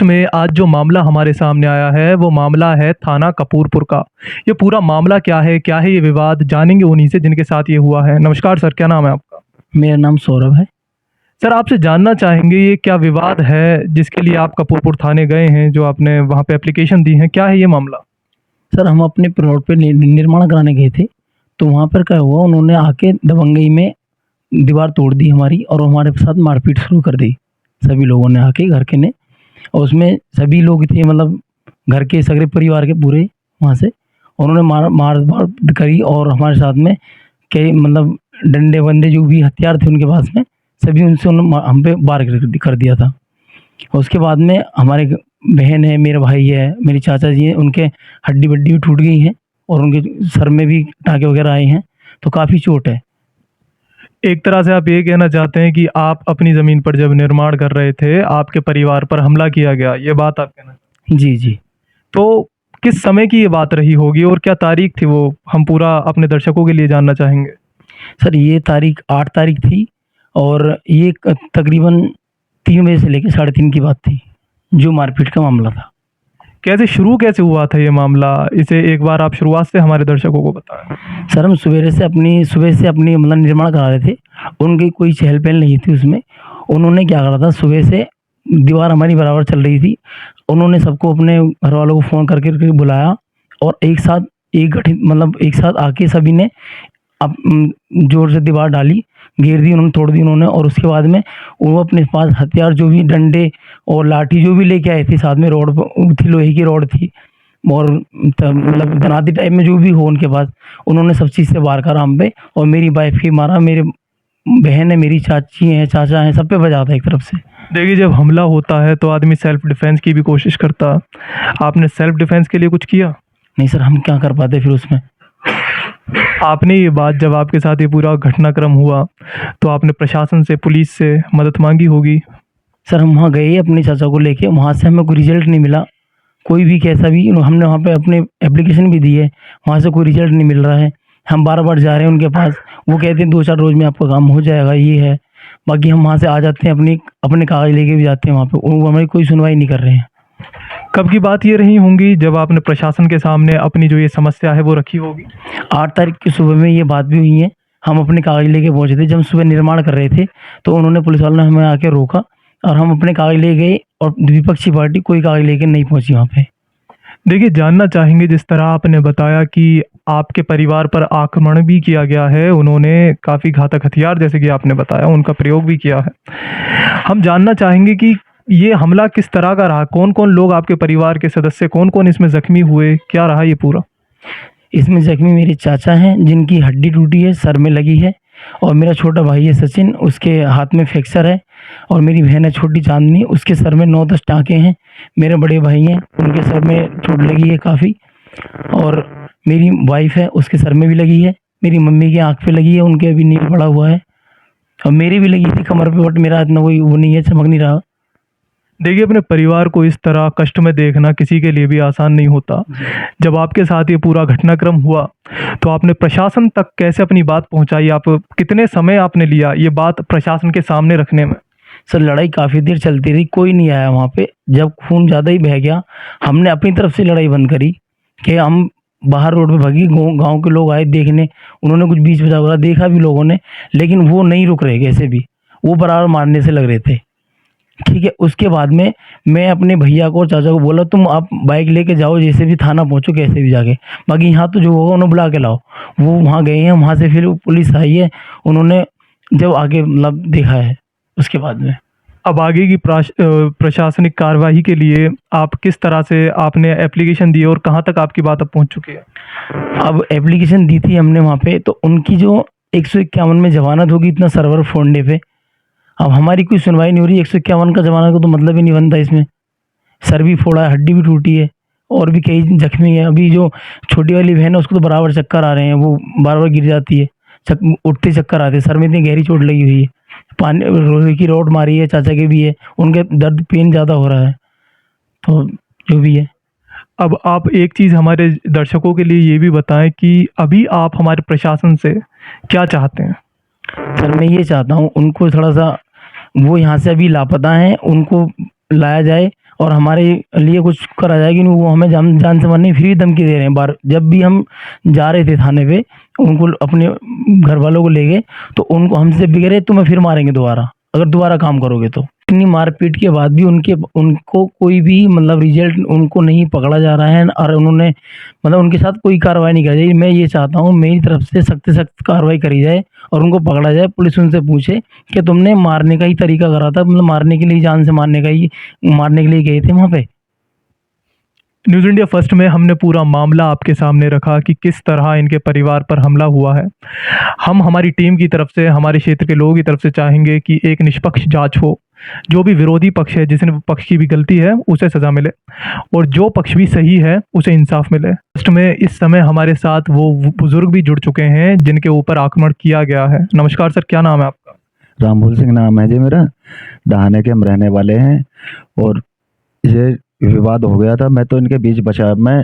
Podcast में आज जो मामला हमारे सामने आया है वो मामला है थाना कपूरपुर का। ये पूरा मामला क्या है ये विवाद जानेंगे उन्हीं से जिनके साथ ये हुआ है। नमस्कार सर, क्या नाम है आपका? मेरा नाम सौरभ है। सर आपसे जानना चाहेंगे ये क्या विवाद है जिसके लिए आप कपूरपुर थाने गए हैं, जो आपने वहाँ पे एप्लीकेशन दी है, क्या है ये मामला? सर हम अपने प्लॉट पे निर्माण कराने गए थे, तो वहाँ पर क्या हुआ, उन्होंने आके दबंगई में दीवार तोड़ दी हमारी और हमारे साथ मारपीट शुरू कर दी। सभी लोगों ने आके घर के ने, और उसमें सभी लोग थे, मतलब घर के सगरे परिवार के पूरे वहाँ से। उन्होंने मार करी और हमारे साथ में कई मतलब डंडे वंडे जो भी हथियार थे उनके पास में, सभी उनसे उन्होंने हम पे वार कर दिया था। और उसके बाद में हमारे बहन है, मेरा भाई है, मेरे चाचा जी हैं, उनके हड्डी वड्डी भी टूट गई हैं और उनके सर में भी टाँके वगैरह आए हैं, तो काफ़ी चोट है। एक तरह से आप ये कहना चाहते हैं कि आप अपनी ज़मीन पर जब निर्माण कर रहे थे, आपके परिवार पर हमला किया गया, ये बात आप कहना चाहते हैं? जी, जी। तो किस समय की ये बात रही होगी और क्या तारीख थी वो, हम पूरा अपने दर्शकों के लिए जानना चाहेंगे। सर ये तारीख 8 तारीख थी और ये तकरीबन 3 बजे से लेके साढ़े 3 की बात थी, जो मारपीट का मामला था। कैसे हुआ था ये मामला? इसे एक बार आप शुरुआत से हमारे दर्शकों को बताएं। सर हम सुबह से अपनी मतलब निर्माण करा रहे थे, उनकी कोई चहल-पहल नहीं थी उसमें। उन्होंने क्या करा था, सुबह से दीवार हमारी बराबर चल रही थी, उन्होंने सबको अपने घरवालों को फ़ोन करके बुलाया और एक साथ आके सभी ने ज़ोर से दीवार डाली, घेर दी, उन्होंने तोड़ दी उन्होंने। और उसके बाद में वो अपने पास हथियार जो भी डंडे और लाठी जो भी लेके आए थे, साथ में रॉड थी, लोहे की रॉड थी और मतलब दनाती टाइप में जो भी हो उनके पास, उन्होंने सब चीज़ से वार करा हम पे और मेरी वाइफ़ की मारा, मेरे बहन है, मेरी चाची हैं, चाचा हैं, सब पे बजा था एक तरफ से। देखिए, जब हमला होता है तो आदमी सेल्फ डिफेंस की भी कोशिश करता। आपने सेल्फ डिफेंस के लिए कुछ किया? नहीं सर, हम क्या कर पाते फिर उसमें। आपने ये बात, जब आपके साथ ये पूरा घटनाक्रम हुआ तो आपने प्रशासन से, पुलिस से मदद मांगी होगी। सर हम वहाँ गए अपने चाचा को लेके, वहाँ से हमें कोई रिज़ल्ट नहीं मिला। कोई भी कैसा भी, हमने वहाँ पे अपने एप्लीकेशन भी दी है, वहाँ से कोई रिज़ल्ट नहीं मिल रहा है। हम बार-बार जा रहे हैं उनके पास, वो कहते हैं 2-4 रोज़ में आपका काम हो जाएगा, ये है। बाकी हम वहाँ से आ जाते हैं, अपने कागज़ लेके भी जाते हैं वहाँ पे, वो हमारी कोई सुनवाई नहीं कर रहे हैं। कब की बात ये रही होंगी जब आपने प्रशासन के सामने अपनी जो ये समस्या है वो रखी होगी? 8 तारीख की सुबह में ये बात भी हुई है। हम अपने कागज़ लेके पहुँचे थे, जब हम सुबह निर्माण कर रहे थे, तो उन्होंने, पुलिस वालों ने हमें आके रोका और हम अपने कागज़ ले गए और विपक्षी पार्टी कोई कागज़ लेके नहीं पहुँची वहाँ पे। देखिए, जानना चाहेंगे, जिस तरह आपने बताया कि आपके परिवार पर आक्रमण भी किया गया है, उन्होंने काफ़ी घातक हथियार, जैसे कि आपने बताया, उनका प्रयोग भी किया है। हम जानना चाहेंगे कि ये हमला किस तरह का रहा? कौन-कौन लोग आपके परिवार के सदस्य, कौन-कौन इसमें ज़ख्मी हुए? क्या रहा ये पूरा? इसमें ज़ख्मी मेरे चाचा हैं, जिनकी हड्डी टूटी है, सर में लगी है, और मेरा छोटा भाई है सचिन, उसके हाथ में फ्रैक्चर है, और मेरी बहन है छोटी चाँदनी, उसके सर में 9-10 टाँके हैं। मेरे बड़े भाई हैं, उनके सर में चोट लगी है काफ़ी, और मेरी वाइफ़ है, उसके सर में भी लगी है। मेरी मम्मी की आँख पे लगी है, उनके अभी नील पड़ा हुआ है, और मेरी भी लगी थी कमर पे, बट मेरा इतना कोई वो नहीं है, चमक नहीं रहा। देखिए, अपने परिवार को इस तरह कष्ट में देखना किसी के लिए भी आसान नहीं होता। जब आपके साथ ये पूरा घटनाक्रम हुआ, तो आपने प्रशासन तक कैसे अपनी बात पहुँचाई? आप कितने समय आपने लिया ये बात प्रशासन के सामने रखने में? सर लड़ाई काफ़ी देर चलती रही, कोई नहीं आया वहाँ पे। जब खून ज़्यादा ही बह गया, हमने अपनी तरफ से लड़ाई बंद करी कि हम बाहर रोड पे भागे, गाँव के लोग आए देखने, उन्होंने कुछ बीच बचाव करा, देखा भी लोगों ने, लेकिन वो नहीं रुक रहे कैसे भी, वो बराबर मारने से लग रहे थे। ठीक है, उसके बाद में मैं अपने भैया को और चाचा को बोला, तुम आप बाइक लेके जाओ, जैसे भी थाना पहुँचो, कैसे भी जाके, बाकी यहाँ तो जो होगा उन्हें बुला के लाओ। वो वहाँ गए हैं, वहाँ से फिर पुलिस आई है, उन्होंने जब आगे मतलब देखा है उसके बाद में। अब आगे की प्रशासनिक कार्यवाही के लिए आप किस तरह से आपने एप्लीकेशन दी और कहाँ तक आपकी बात अब पहुँच चुकी है? अब एप्लीकेशन दी थी हमने वहाँ पे, तो उनकी जो 151 में ज़मानत होगी इतना सर्वर फोड़ने पे, अब हमारी कोई सुनवाई नहीं हो रही। 151 का ज़मानत का तो मतलब ही नहीं बनता इसमें। सर भी फोड़ा है, हड्डी भी टूटी है, और भी कई ज़ख्मी है। अभी जो छोटी वाली बहन है, उसको तो बराबर चक्कर आ रहे हैं, वो बार-बार गिर जाती है, उठते चक्कर आते हैं, सर में इतनी गहरी चोट लगी हुई है। पानी लोहे की रॉड मारी है, चाचा के भी है, उनके दर्द पेन ज़्यादा हो रहा है, तो जो भी है। अब आप एक चीज़ हमारे दर्शकों के लिए ये भी बताएँ कि अभी आप हमारे प्रशासन से क्या चाहते हैं? सर मैं ये चाहता हूँ, उनको थोड़ा-सा, वो यहाँ से अभी लापता हैं, उनको लाया जाए और हमारे लिए कुछ करा जाए कि वो हमें जान जान से मारने की फिर भी धमकी दे रहे हैं। बार जब भी हम जा रहे थे थाने पे, उनको अपने घर वालों को ले गए तो उनको हमसे भी कह रहे तुम्हें फिर मारेंगे दोबारा, अगर दोबारा काम करोगे तो। इतनी मारपीट के बाद भी उनको कोई भी मतलब रिजल्ट उनको नहीं पकड़ा जा रहा है, और उन्होंने मतलब उनके साथ कोई कार्रवाई नहीं करी जाए। मैं ये चाहता हूँ मेरी तरफ से सख्त से सख्त कार्रवाई करी जाए और उनको पकड़ा जाए। पुलिस उनसे पूछे कि तुमने मारने का ही तरीका करा था, मतलब मारने के लिए, जान से मारने के लिए गए थे वहाँ पे। न्यूज़ इंडिया फर्स्ट में हमने पूरा मामला आपके सामने रखा कि किस तरह इनके परिवार पर हमला हुआ है। हम हमारी टीम की तरफ से, हमारे क्षेत्र के लोगों की तरफ से चाहेंगे कि एक निष्पक्ष जांच हो। जो भी विरोधी पक्ष है, जिसने पक्ष की भी गलती है, उसे सज़ा मिले और जो पक्ष भी सही है उसे इंसाफ मिले। फर्स्ट में इस समय हमारे साथ वो बुजुर्ग भी जुड़ चुके हैं जिनके ऊपर आक्रमण किया गया है। नमस्कार सर, क्या नाम है आपका? रामभूल सिंह नाम है जी मेरा। डहाने के हम रहने वाले हैं और ये विवाद हो गया था। मैं तो इनके बीच मैं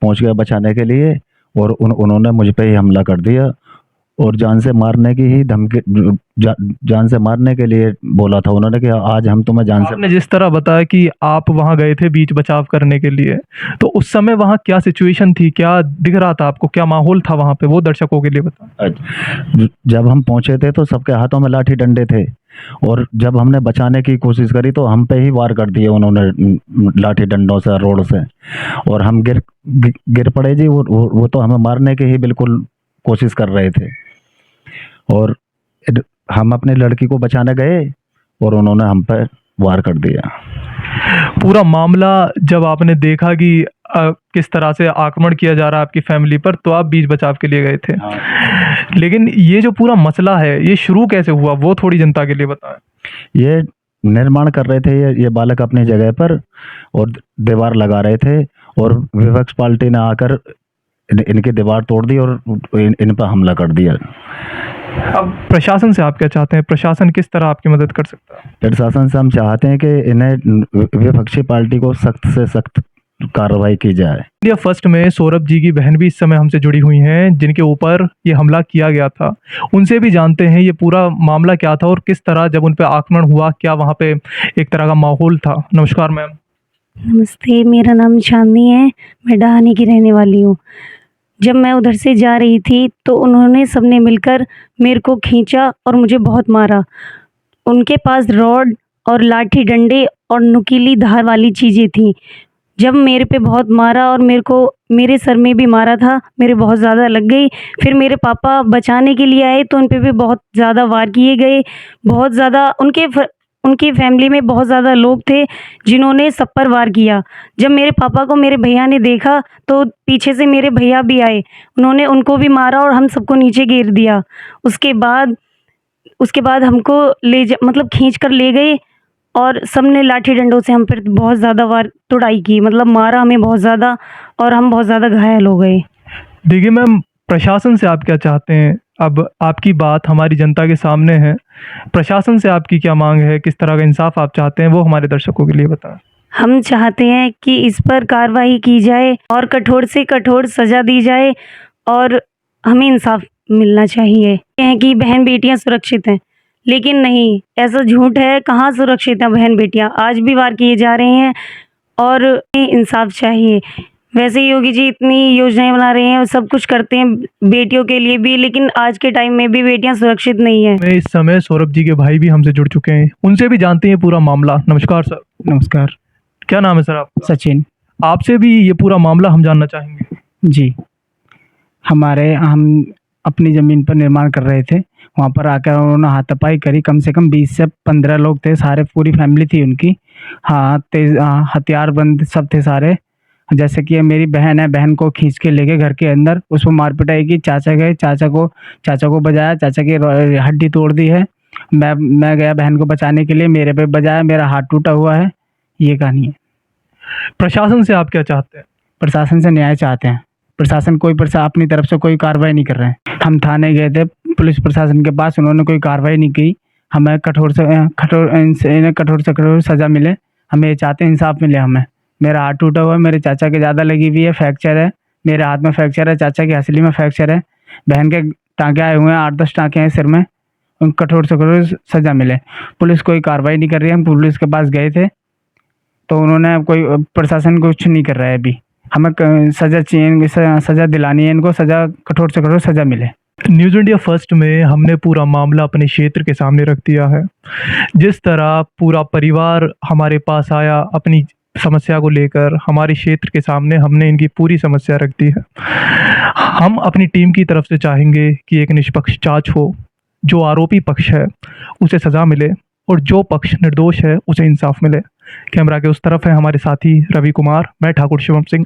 पहुंच गया बचाने के लिए और उन्होंने मुझ पे ही हमला कर दिया और जान से मारने की ही धमकी, जान से मारने के लिए बोला था उन्होंने कि आज हम तुम्हें जान से। आपने जिस तरह बताया कि आप वहां गए थे बीच बचाव करने के लिए, तो उस समय वहां क्या सिचुएशन थी, क्या दिख रहा था आपको, क्या माहौल था वहां पे, वो दर्शकों के लिए बताएं। जब हम पहुंचे थे तो सबके हाथों में लाठी डंडे थे और जब हमने बचाने की कोशिश करी तो हम पे ही वार कर दिए उन्होंने लाठी डंडों से, रोड से, और हम गिर पड़े जी। वो तो हमें मारने की ही बिल्कुल कोशिश कर रहे थे और हम अपनी लड़की को बचाने गए और उन्होंने हम पर वार कर दिया। पूरा मामला जब आपने देखा कि किस तरह से आक्रमण किया जा रहा है आपकी फैमिली पर, तो आप बीच बचाव के लिए गए थे। लेकिन ये जो पूरा मसला है, ये शुरू कैसे हुआ, वो थोड़ी जनता के लिए बताएं। ये निर्माण कर रहे थे ये बालक अपनी जगह पर और दीवार लगा रहे थे और विपक्ष पार्टी ने आकर इनकी दीवार तोड़ दी और इन पर हमला कर दिया। अब प्रशासन से आप क्या चाहते हैं? प्रशासन किस तरह आपकी मदद कर सकता है? प्रशासन से हम चाहते हैं कि इन्हें विपक्षी पार्टी को सख्त से सख्त कार्रवाई की जाए। इंडिया फर्स्ट में सौरभ जी की बहन भी इस समय हमसे जुड़ी हुई हैं जिनके ऊपर ये हमला किया गया था। उनसे भी जानते हैं ये पूरा मामला क्या था और किस तरह जब उन पे आक्रमण हुआ, क्या वहाँ पे एक तरह का माहौल था। नमस्कार मैम। नमस्ते, मेरा नाम चांदनी है, मैं डहानी की रहने वाली हूँ। जब मैं उधर से जा रही थी तो उन्होंने सबने मिलकर मेरे को खींचा और मुझे बहुत मारा। उनके पास रॉड और लाठी डंडे और नुकीली धार वाली चीज़ें थीं। जब मेरे पे बहुत मारा और मेरे सर में भी मारा था, मेरे बहुत ज़्यादा लग गई। फिर मेरे पापा बचाने के लिए आए तो उन पे भी बहुत ज़्यादा वार किए गए। बहुत ज़्यादा उनकी फैमिली में बहुत ज़्यादा लोग थे जिन्होंने सब पर वार किया। जब मेरे पापा को मेरे भैया ने देखा तो पीछे से मेरे भैया भी आए, उन्होंने उनको भी मारा और हम सबको नीचे गिर दिया। उसके बाद हमको मतलब खींच कर ले गए और सबने लाठी डंडों से हम पर बहुत ज़्यादा वार तुड़ाई की, मतलब मारा हमें बहुत ज़्यादा और हम बहुत ज़्यादा घायल हो गए। देखिए मैम, प्रशासन से आप क्या चाहते हैं? अब आपकी बात हमारी जनता के सामने है, प्रशासन से आपकी क्या मांग है, किस तरह का इंसाफ आप चाहते हैं, वो हमारे दर्शकों के लिए बताएं। हम चाहते हैं कि इस पर कार्रवाई की जाए और कठोर से कठोर सज़ा दी जाए और हमें इंसाफ मिलना चाहिए। हैं कि बहन बेटियां सुरक्षित हैं, लेकिन नहीं, ऐसा झूठ है। कहाँ सुरक्षित हैं बहन बेटियां? आज भी वार किए जा रहे हैं और इंसाफ चाहिए। वैसे योगी जी इतनी योजनाएं बना रहे हैं और सब कुछ करते हैं बेटियों के लिए भी, लेकिन आज के टाइम में भी बेटियां सुरक्षित नहीं है। मैं इस समय सौरभ जी के भाई भी हमसे जुड़ चुके हैं, उनसे भी जानते हैं पूरा मामला। नमस्कार सर। नमस्कार। क्या नाम है सर आपका? सचिन। आपसे भी ये पूरा मामला हम जानना चाहेंगे। जी, हम अपनी ज़मीन पर निर्माण कर रहे थे, वहाँ पर आकर उन्होंने हाथापाई करी। कम से कम 20 से 15 लोग थे, सारे पूरी फैमिली थी उनकी। हाँ, हथियारबंद सब थे सारे। जैसे कि ये मेरी बहन है, बहन को खींच के ले गए घर के अंदर, उसको मार पिटाई की। चाचा गए, चाचा को बजाया, चाचा की हड्डी तोड़ दी है। मैं गया बहन को बचाने के लिए, मेरे पे बजाया, मेरा हाथ टूटा हुआ है। ये कहानी है। प्रशासन से आप क्या चाहते हैं? प्रशासन से न्याय चाहते हैं। प्रशासन अपनी तरफ से कोई कार्रवाई नहीं कर रहे हैं। हम थाने गए थे पुलिस प्रशासन के पास, उन्होंने कोई कार्रवाई नहीं की। हमें कठोर से कठोर सज़ा मिले। हम ये चाहते हैं इंसाफ मिले हमें। मेरा हाथ टूटा हुआ है, मेरे चाचा के ज़्यादा लगी हुई है, फ्रैक्चर है, मेरे हाथ में फ्रैक्चर है, चाचा की हथेली में फ्रैक्चर है, बहन के टाँके आए हुए हैं, 8-10 टाँके हैं सिर में। उनको कठोर से कठोर सज़ा मिले। पुलिस कोई कार्रवाई नहीं कर रही है। हम पुलिस के पास गए थे, तो उन्होंने कोई प्रशासन कुछ नहीं कर रहा है अभी। हमें सज़ा चाहिए, इनकी सज़ा दिलानी है, इनको सज़ा कठोर से कठोर सज़ा मिले। न्यूज़ इंडिया फर्स्ट में हमने पूरा मामला अपने क्षेत्र के सामने रख दिया है। जिस तरह पूरा परिवार हमारे पास आया अपनी समस्या को लेकर, हमारे क्षेत्र के सामने हमने इनकी पूरी समस्या रख दी है। हम अपनी टीम की तरफ से चाहेंगे कि एक निष्पक्ष जांच हो, जो आरोपी पक्ष है उसे सज़ा मिले और जो पक्ष निर्दोष है उसे इंसाफ मिले। कैमरा के उस तरफ है हमारे साथी रवि कुमार, मैं ठाकुर शिवम सिंह।